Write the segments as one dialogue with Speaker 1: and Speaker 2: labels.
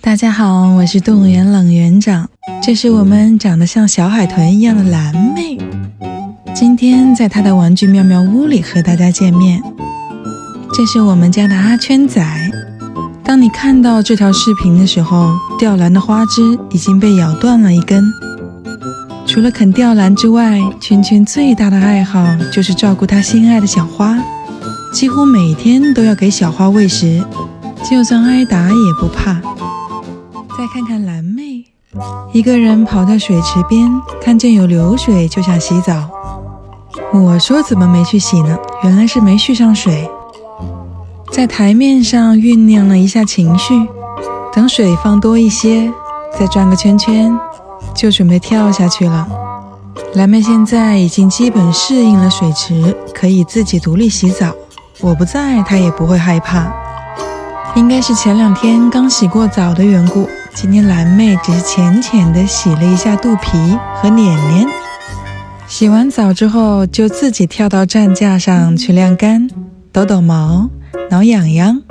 Speaker 1: 大家好，我是动物园冷园长，这是我们长得像小海豚一样的蓝妹。今天在她的玩具妙妙屋里和大家见面。这是我们家的阿圈仔。当你看到这条视频的时候，吊兰的花枝已经被咬断了一根。除了啃吊兰之外，圈圈最大的爱好就是照顾他心爱的小花，几乎每天都要给小花喂食，就算挨打也不怕。再看看蓝妹，一个人跑到水池边，看见有流水就想洗澡。我说怎么没去洗呢？原来是没蓄上水。在台面上酝酿了一下情绪，等水放多一些，再转个圈圈，就准备跳下去了。蓝妹现在已经基本适应了水池，可以自己独立洗澡，我不在她也不会害怕。应该是前2天刚洗过澡的缘故，今天蓝妹只是浅浅地洗了一下肚皮和脸脸。洗完澡之后就自己跳到站架上去晾干，抖抖毛，挠痒痒，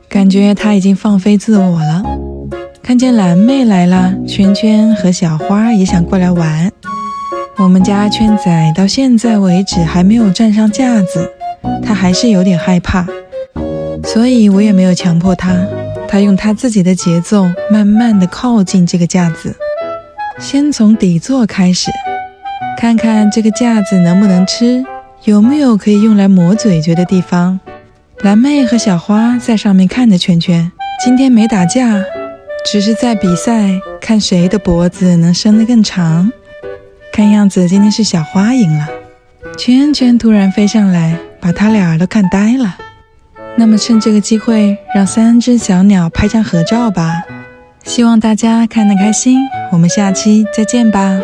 Speaker 1: 感觉她已经放飞自我了。看见蓝妹来了，圈圈和小花也想过来玩。我们家圈仔到现在为止还没有站上架子，他还是有点害怕，所以我也没有强迫他，他用他自己的节奏慢慢地靠近这个架子。先从底座开始，看看这个架子能不能吃，有没有可以用来磨嘴嚼的地方。蓝妹和小花在上面看着圈圈，今天没打架，只是在比赛，看谁的脖子能伸得更长。看样子今天是小花赢了。圈圈突然飞上来，把他俩都看呆了。那么趁这个机会，让3只小鸟拍张合照吧。希望大家看得开心，我们下期再见吧。